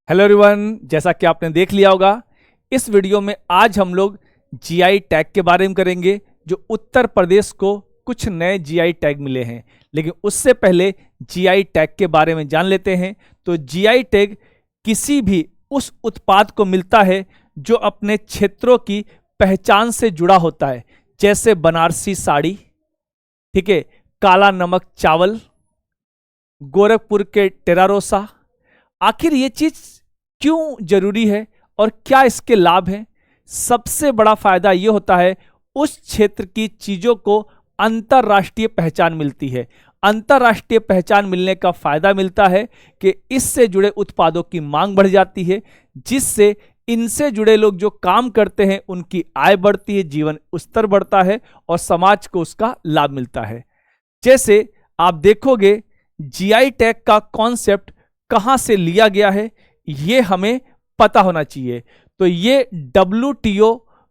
Hello everyone, जैसा कि आपने देख लिया होगा इस वीडियो में आज हम लोग जीआई टैग के बारे में करेंगे। जो उत्तर प्रदेश को कुछ नए जीआई टैग मिले हैं, लेकिन उससे पहले जीआई टैग के बारे में जान लेते हैं। तो जीआई टैग किसी भी उस उत्पाद को मिलता है जो अपने क्षेत्रों की पहचान से जुड़ा होता है, जैसे बनारसी साड़ी, ठीक है, काला नमक चावल, गोरखपुर के टेरारोसा। आखिर ये चीज क्यों जरूरी है और क्या इसके लाभ हैं? सबसे बड़ा फायदा ये होता है उस क्षेत्र की चीजों को अंतरराष्ट्रीय पहचान मिलती है। अंतरराष्ट्रीय पहचान मिलने का फायदा मिलता है कि इससे जुड़े उत्पादों की मांग बढ़ जाती है, जिससे इनसे जुड़े लोग जो काम करते हैं उनकी आय बढ़ती है, जीवन स्तर बढ़ता है और समाज को उसका लाभ मिलता है। जैसे आप देखोगे जीआई टैग का कॉन्सेप्ट कहां से लिया गया है ये हमें पता होना चाहिए। तो ये WTO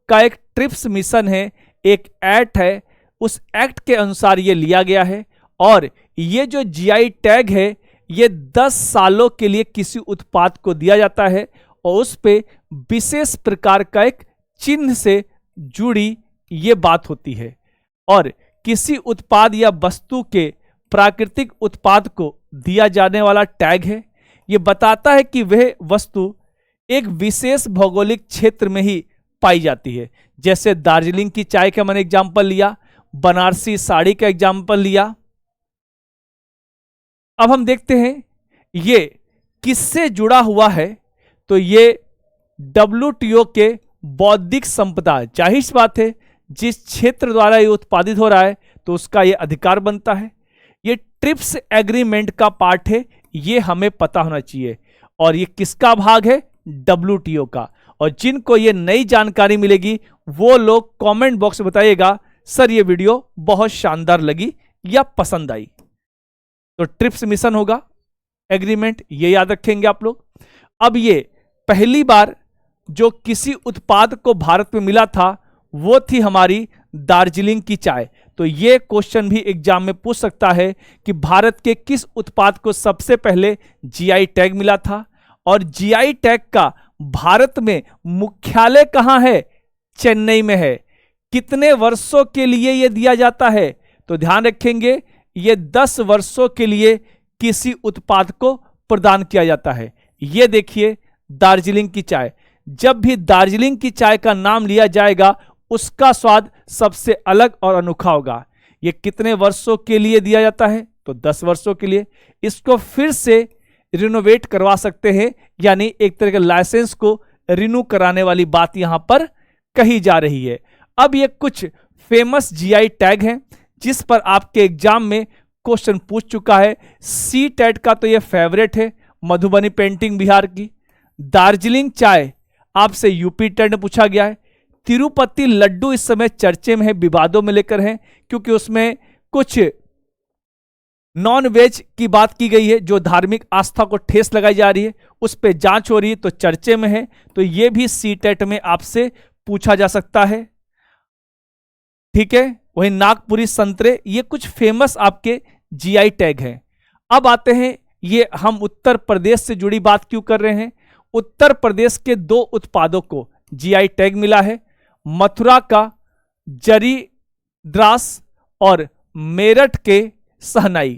का एक ट्रिप्स मिशन है, एक एक्ट है, उस एक्ट के अनुसार ये लिया गया है। और ये जो जीआई टैग है ये 10 सालों के लिए किसी उत्पाद को दिया जाता है और उस पे विशेष प्रकार का एक चिन्ह से जुड़ी ये बात होती है। और किसी उत्पाद या वस्तु के प्राकृतिक उत्पाद को दिया जाने वाला टैग है। यह बताता है कि वह वस्तु एक विशेष भौगोलिक क्षेत्र में ही पाई जाती है। जैसे दार्जिलिंग की चाय का मैंने एग्जांपल लिया, बनारसी साड़ी का एग्जांपल लिया। अब हम देखते हैं ये किससे जुड़ा हुआ है। तो ये WTO के बौद्धिक संपदा, जाहिर सी बात है जिस क्षेत्र द्वारा ये उत्पादित हो रहा है तो उसका ये अधिकार बनता है। ये ट्रिप्स एग्रीमेंट का पार्ट है, ये हमें पता होना चाहिए। और ये किसका भाग है? WTO का। और जिनको ये नई जानकारी मिलेगी वो लोग कमेंट बॉक्स में बताइएगा सर ये वीडियो बहुत शानदार लगी या पसंद आई। तो ट्रिप्स मिशन होगा एग्रीमेंट, ये याद रखेंगे आप लोग। अब ये पहली बार जो किसी उत्पाद को भारत में मिला था वो थी हमारी दार्जिलिंग की चाय। तो ये क्वेश्चन भी एग्जाम में पूछ सकता है कि भारत के किस उत्पाद को सबसे पहले जीआई टैग मिला था। और जीआई टैग का भारत में मुख्यालय कहां है? चेन्नई में है। कितने वर्षों के लिए यह दिया जाता है? तो ध्यान रखेंगे यह 10 वर्षों के लिए किसी उत्पाद को प्रदान किया जाता है। यह देखिए दार्जिलिंग की चाय, जब भी दार्जिलिंग की चाय का नाम लिया जाएगा उसका स्वाद सबसे अलग और अनोखा होगा। यह कितने वर्षों के लिए दिया जाता है? तो 10 वर्षों के लिए। इसको फिर से रिनोवेट करवा सकते हैं, यानी एक तरह के लाइसेंस को रिन्यू कराने वाली बात यहां पर कही जा रही है। अब ये कुछ फेमस जीआई टैग हैं जिस पर आपके एग्जाम में क्वेश्चन पूछ चुका है। CTET का तो ये फेवरेट है, मधुबनी पेंटिंग बिहार की। दार्जिलिंग चाय आपसे यूपी टेट में पूछा गया है। तिरुपति लड्डू इस समय चर्चे में है, विवादों में लेकर हैं, क्योंकि उसमें कुछ नॉन वेज की बात की गई है जो धार्मिक आस्था को ठेस लगाई जा रही है, उस पर जांच हो रही है, तो चर्चे में है। तो यह भी CTET में आपसे पूछा जा सकता है, ठीक है। वही नागपुरी संतरे, ये कुछ फेमस आपके जीआई टैग हैं। अब आते हैं, ये हम उत्तर प्रदेश से जुड़ी बात क्यों कर रहे हैं। उत्तर प्रदेश के 2 उत्पादों को जीआई टैग मिला है, मथुरा का जरी द्रास और मेरठ के सहनाई।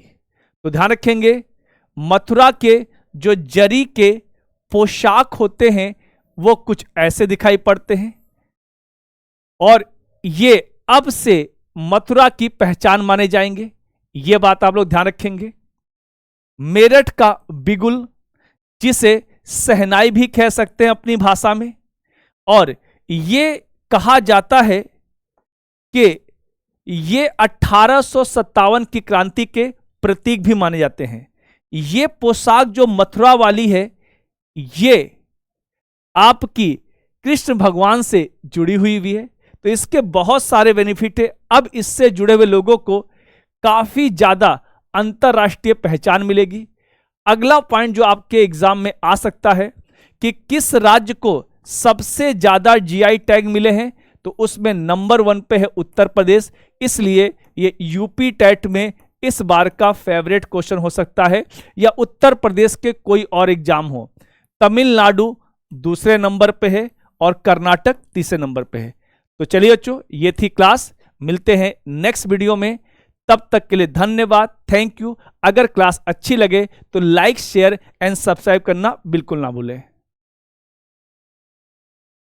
तो ध्यान रखेंगे मथुरा के जो जरी के पोशाक होते हैं वो कुछ ऐसे दिखाई पड़ते हैं और ये अब से मथुरा की पहचान माने जाएंगे, ये बात आप लोग ध्यान रखेंगे। मेरठ का बिगुल, जिसे सहनाई भी कह सकते हैं अपनी भाषा में, और ये कहा जाता है कि ये 1857 की क्रांति के प्रतीक भी माने जाते हैं। ये पोशाक जो मथुरा वाली है ये आपकी कृष्ण भगवान से जुड़ी हुई भी है, तो इसके बहुत सारे बेनिफिट है। अब इससे जुड़े हुए लोगों को काफी ज्यादा अंतरराष्ट्रीय पहचान मिलेगी। अगला पॉइंट जो आपके एग्जाम में आ सकता है कि किस राज्य को सबसे ज्यादा जीआई टैग मिले हैं, तो उसमें नंबर 1 पे है उत्तर प्रदेश। इसलिए ये यूपी टेट में इस बार का फेवरेट क्वेश्चन हो सकता है, या उत्तर प्रदेश के कोई और एग्जाम हो। तमिलनाडु दूसरे नंबर पे है और कर्नाटक तीसरे नंबर पे है। तो चलिए बच्चों, ये थी क्लास। मिलते हैं नेक्स्ट वीडियो में, तब तक के लिए धन्यवाद, थैंक यू। अगर क्लास अच्छी लगे तो लाइक, शेयर एंड सब्सक्राइब करना बिल्कुल ना भूलें।